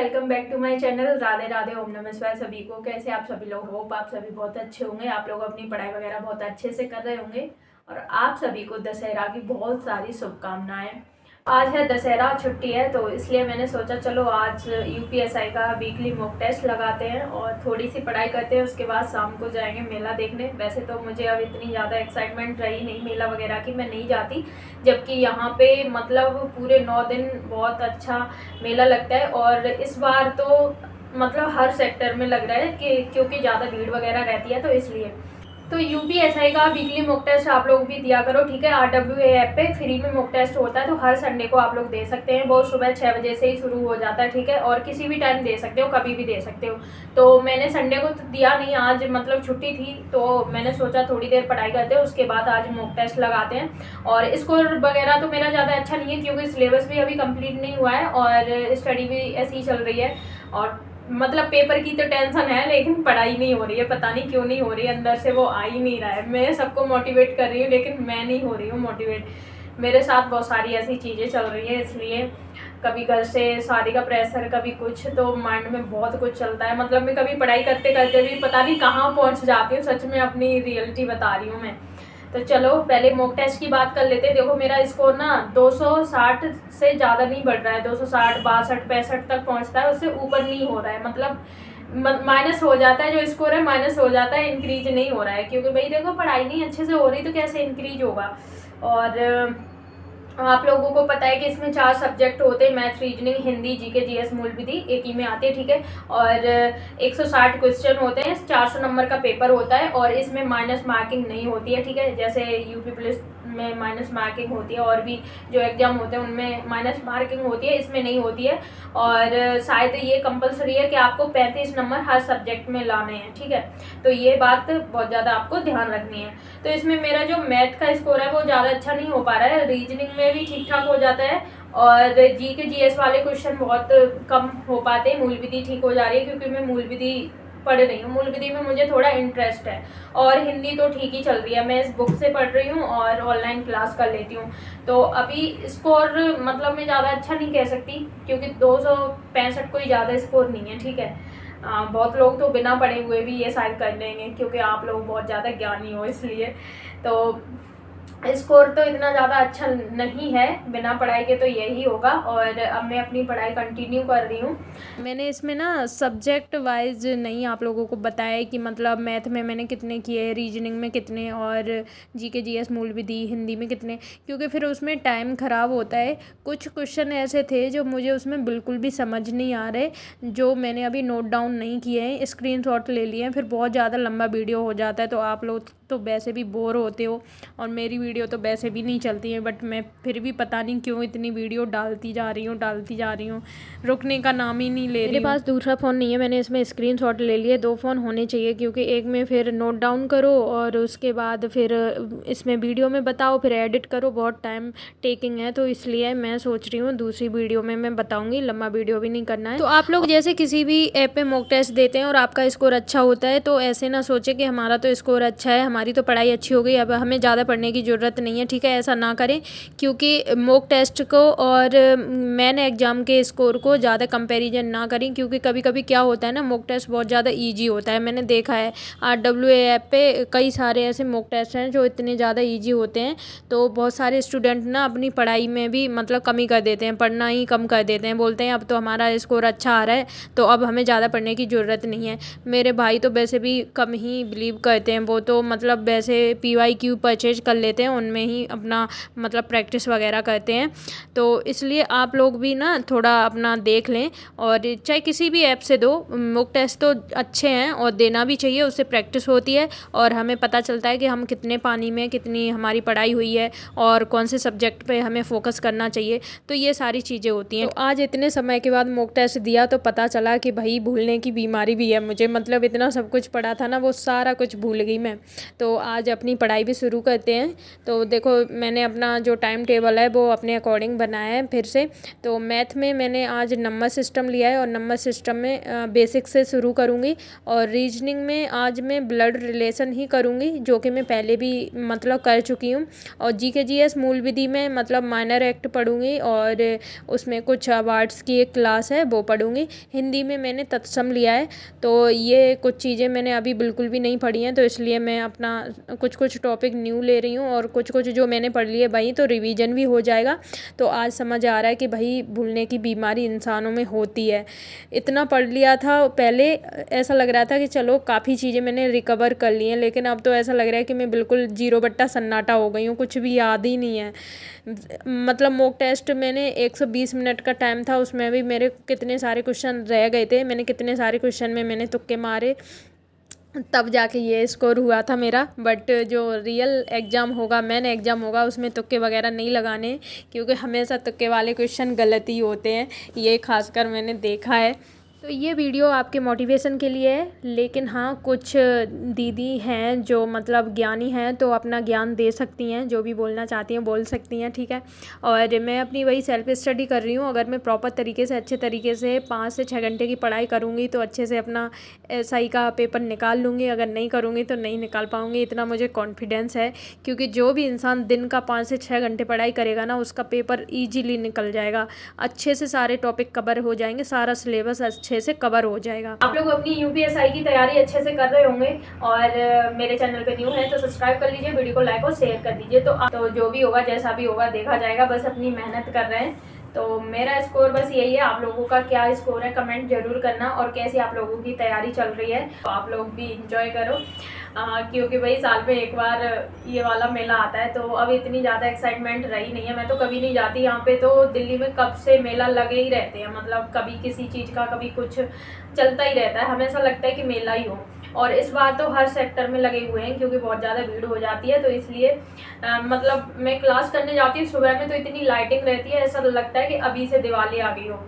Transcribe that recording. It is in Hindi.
Welcome back to my channel. Radhe Radhe, ओम नमः शिवाय सभी को। कैसे आप सभी लोग? होप आप सभी बहुत अच्छे होंगे। आप लोग अपनी पढ़ाई वगैरह बहुत अच्छे से कर रहे होंगे और आप सभी को दशहरा की बहुत सारी शुभकामनाएं। आज है दशहरा, छुट्टी है, तो इसलिए मैंने सोचा चलो आज यूपीएसआई का वीकली मॉक टेस्ट लगाते हैं और थोड़ी सी पढ़ाई करते हैं। उसके बाद शाम को जाएंगे मेला देखने। वैसे तो मुझे अब इतनी ज़्यादा एक्साइटमेंट रही नहीं मेला वगैरह की, मैं नहीं जाती, जबकि यहाँ पे मतलब पूरे 9 दिन बहुत अच्छा मेला लगता है। और इस बार तो मतलब हर सेक्टर में लग रहा है कि क्योंकि ज़्यादा भीड़ वगैरह रहती है, तो इसलिए तो यूपीएसआई का वीकली मॉक टेस्ट आप लोग भी दिया करो, ठीक है। RWA ऐप पे फ्री में मॉक टेस्ट होता है, तो हर संडे को आप लोग दे सकते हैं। वो सुबह 6 बजे से ही शुरू हो जाता है, ठीक है, और किसी भी टाइम दे सकते हो, कभी भी दे सकते हो। तो मैंने संडे को तो दिया नहीं, आज मतलब छुट्टी थी, तो मैंने सोचा थोड़ी देर पढ़ाई करते हैं, उसके बाद आज मॉक टेस्ट लगाते हैं। और स्कोर वगैरह तो मेरा ज़्यादा अच्छा नहीं है क्योंकि सिलेबस भी अभी कंप्लीट नहीं हुआ है और स्टडी भी ऐसी ही चल रही है। और मतलब पेपर की तो टेंशन है, लेकिन पढ़ाई नहीं हो रही है, पता नहीं क्यों नहीं हो रही है, अंदर से वो आ ही नहीं रहा है। मैं सबको मोटिवेट कर रही हूँ लेकिन मैं नहीं हो रही हूँ मोटिवेट। मेरे साथ बहुत सारी ऐसी चीज़ें चल रही है, इसलिए कभी घर से शादी का प्रेशर, कभी कुछ, तो माइंड में बहुत कुछ चलता है। मतलब मैं कभी पढ़ाई करते करते भी पता नहीं कहाँ पहुँच जाती हूँ। सच में अपनी रियलिटी बता रही हूँ मैं। तो चलो पहले मॉक टेस्ट की बात कर लेते हैं। देखो मेरा स्कोर ना 260 से ज़्यादा नहीं बढ़ रहा है, 260, 62, 65 तक पहुंचता है, उससे ऊपर नहीं हो रहा है। मतलब माइनस हो जाता है, जो स्कोर है माइनस हो जाता है, इंक्रीज नहीं हो रहा है। क्योंकि भाई देखो पढ़ाई नहीं अच्छे से हो रही तो कैसे इंक्रीज होगा। और आप लोगों को पता है कि इसमें 4 सब्जेक्ट होते हैं, math, reasoning, Hindi, GK, GS, मूल विधि, एक ही में आते हैं, ठीक है। और 160 क्वेश्चन होते हैं, 400 नंबर का पेपर होता है और इसमें माइनस मार्किंग नहीं होती है, ठीक है। जैसे यूपी पुलिस में माइनस मार्किंग होती है और भी जो एग्जाम होते हैं उनमें माइनस मार्किंग होती है, इसमें नहीं होती है। और शायद ये कंपलसरी है कि आपको 35 नंबर हर सब्जेक्ट में लाने हैं, ठीक है। तो ये बात बहुत ज़्यादा आपको ध्यान रखनी है। तो इसमें मेरा जो मैथ का स्कोर है वो ज़्यादा अच्छा नहीं हो पा रहा है, रीजनिंग में भी ठीक ठाक हो जाता है और जीके जीएस वाले क्वेश्चन बहुत कम हो पाते हैं। मूल विधि ठीक हो जा रही है क्योंकि मैं मूल विधि पढ़ रही हूँ, मूल विधि में मुझे थोड़ा इंटरेस्ट है। और हिंदी तो ठीक ही चल रही है, मैं इस बुक से पढ़ रही हूँ और ऑनलाइन क्लास कर लेती हूँ। तो अभी स्कोर मतलब मैं ज़्यादा अच्छा नहीं कह सकती क्योंकि 265 कोई ज़्यादा स्कोर नहीं है, ठीक है। बहुत लोग तो बिना पढ़े हुए भी ये शायद कर लेंगे क्योंकि आप लोग बहुत ज़्यादा ज्ञानी हो, इसलिए। तो स्कोर तो इतना ज़्यादा अच्छा नहीं है, बिना पढ़ाई के तो यही होगा। और अब मैं अपनी पढ़ाई कंटिन्यू कर रही हूँ। मैंने इसमें ना सब्जेक्ट वाइज नहीं आप लोगों को बताया है कि मतलब मैथ में मैंने कितने किए, रीजनिंग में कितने और जीके जीएस मूल विधि हिंदी में कितने, क्योंकि फिर उसमें टाइम ख़राब होता है। कुछ क्वेश्चन ऐसे थे जो मुझे उसमें बिल्कुल भी समझ नहीं आ रहे, जो मैंने अभी नोट डाउन नहीं किए हैं, स्क्रीनशॉट ले लिए हैं। फिर बहुत ज़्यादा लंबा वीडियो हो जाता है तो आप लोग तो वैसे भी बोर होते हो और मेरी वीडियो तो वैसे भी नहीं चलती है, बट मैं फिर भी पता नहीं क्यों इतनी वीडियो डालती जा रही हूँ, रुकने का नाम ही नहीं ले रही हूँ। मेरे पास दूसरा फ़ोन नहीं है, मैंने इसमें स्क्रीनशॉट ले लिए। 2 फ़ोन होने चाहिए क्योंकि एक में फिर नोट डाउन करो और उसके बाद फिर इसमें वीडियो में बताओ, फिर एडिट करो, बहुत टाइम टेकिंग है। तो इसलिए मैं सोच रही हूँ दूसरी वीडियो में मैं बताऊँगी, लंबा वीडियो भी नहीं करना है। तो आप लोग जैसे किसी भी ऐप पे मॉक टेस्ट देते हैं और आपका स्कोर अच्छा होता है तो ऐसे ना सोचे कि हमारा तो स्कोर अच्छा है, हमारी तो पढ़ाई अच्छी हो गई, अब हमें ज़्यादा पढ़ने की ज़रूरत नहीं है, ठीक है। ऐसा ना करें क्योंकि मॉक टेस्ट को और मेन एग्ज़ाम के स्कोर को ज़्यादा कंपैरिजन ना करें, क्योंकि कभी कभी क्या होता है ना, मॉक टेस्ट बहुत ज़्यादा ईजी होता है। मैंने देखा है RWA ऐप पे कई सारे ऐसे मॉक टेस्ट हैं जो इतने ज़्यादा ईजी होते हैं, तो बहुत सारे स्टूडेंट ना अपनी पढ़ाई में भी मतलब कमी कर देते हैं, पढ़ना ही कम कर देते हैं, बोलते हैं अब तो हमारा स्कोर अच्छा आ रहा है तो अब हमें ज़्यादा पढ़ने की ज़रूरत नहीं है। मेरे भाई तो वैसे भी कम ही बिलीव करते हैं, वो तो मतलब वैसे PYQ परचेज कर लेते हैं, उनमें ही अपना मतलब प्रैक्टिस वगैरह करते हैं। तो इसलिए आप लोग भी ना थोड़ा अपना देख लें और चाहे किसी भी ऐप से दो, मॉक टेस्ट तो अच्छे हैं और देना भी चाहिए, उससे प्रैक्टिस होती है और हमें पता चलता है कि हम कितने पानी में, कितनी हमारी पढ़ाई हुई है और कौन से सब्जेक्ट पे हमें फोकस करना चाहिए। तो ये सारी चीज़ें होती हैं। तो आज इतने समय के बाद मॉक टेस्ट दिया तो पता चला कि भाई भूलने की बीमारी भी है मुझे, मतलब इतना सब कुछ पढ़ा था ना वो सारा कुछ भूल गई मैं। तो आज अपनी पढ़ाई भी शुरू करते हैं। तो देखो मैंने अपना जो टाइम टेबल है वो अपने अकॉर्डिंग बनाया है फिर से। तो मैथ में मैंने आज नंबर सिस्टम लिया है और नंबर सिस्टम में बेसिक से शुरू करूँगी। और रीजनिंग में आज मैं ब्लड रिलेशन ही करूँगी, जो कि मैं पहले भी मतलब कर चुकी हूँ। और जीके जीएस मूल विधि में मतलब माइनर एक्ट पढ़ूँगी और उसमें कुछ अवार्ड्स की एक क्लास है वो पढ़ूँगी। हिंदी में मैंने तत्सम लिया है। तो ये कुछ चीज़ें मैंने अभी बिल्कुल भी नहीं पढ़ी हैं, तो इसलिए मैं अपना कुछ कुछ टॉपिक न्यू ले रही हूँ और कुछ कुछ जो मैंने पढ़ लिए वही तो रिवीजन भी हो जाएगा। तो आज समझ आ रहा है कि भाई भूलने की बीमारी इंसानों में होती है। इतना पढ़ लिया था पहले, ऐसा लग रहा था कि चलो काफ़ी चीज़ें मैंने रिकवर कर ली हैं, लेकिन अब तो ऐसा लग रहा है कि मैं बिल्कुल जीरो बट्टा सन्नाटा हो गई हूँ, कुछ भी याद ही नहीं है। मतलब मॉक टेस्ट मैंने 120 मिनट का टाइम था, उसमें भी मेरे कितने सारे क्वेश्चन रह गए थे, मैंने कितने सारे क्वेश्चन में मैंने तुक्के मारे, तब जाके ये स्कोर हुआ था मेरा। बट जो रियल एग्ज़ाम होगा, मेन एग्ज़ाम होगा, उसमें तुक्के वगैरह नहीं लगाने, क्योंकि हमेशा तुक्के वाले क्वेश्चन गलत ही होते हैं, ये खासकर मैंने देखा है। तो ये वीडियो आपके मोटिवेशन के लिए है, लेकिन हाँ कुछ दीदी हैं जो मतलब ज्ञानी हैं तो अपना ज्ञान दे सकती हैं, जो भी बोलना चाहती हैं बोल सकती हैं, ठीक है। और मैं अपनी वही सेल्फ स्टडी कर रही हूँ। अगर मैं प्रॉपर तरीके से अच्छे तरीके से 5 से 6 घंटे की पढ़ाई करूँगी तो अच्छे से अपना एसआई का पेपर निकाल लूँगी, अगर नहीं करूँगी तो नहीं निकाल पाऊँगी, इतना मुझे कॉन्फिडेंस है। क्योंकि जो भी इंसान दिन का 5 से 6 घंटे पढ़ाई करेगा ना, उसका पेपर ईजीली निकल जाएगा, अच्छे से सारे टॉपिक कवर हो जाएंगे, सारा सिलेबस अच्छे से कवर हो जाएगा। आप लोग अपनी यूपीएसआई की तैयारी अच्छे से कर रहे होंगे और मेरे चैनल पे न्यू है तो सब्सक्राइब कर लीजिए, वीडियो को लाइक और शेयर कर दीजिए। तो जो भी होगा जैसा भी होगा देखा जाएगा, बस अपनी मेहनत कर रहे हैं। तो मेरा स्कोर बस यही है, आप लोगों का क्या स्कोर है कमेंट जरूर करना, और कैसी आप लोगों की तैयारी चल रही है, तो आप लोग भी इंजॉय करो। क्योंकि भाई साल में एक बार ये वाला मेला आता है, तो अब इतनी ज़्यादा एक्साइटमेंट रही नहीं है। मैं तो कभी नहीं जाती यहाँ पे, तो दिल्ली में कब से मेला लगे ही रहते हैं, मतलब कभी किसी चीज़ का कभी कुछ चलता ही रहता है, हमेशा लगता है कि मेला ही हो। और इस बार तो हर सेक्टर में लगे हुए हैं, क्योंकि बहुत ज़्यादा भीड़ हो जाती है, तो इसलिए मतलब मैं क्लास करने जाती हूँ सुबह में तो इतनी लाइटिंग रहती है, ऐसा लगता है कि अभी से दिवाली आ गई हो।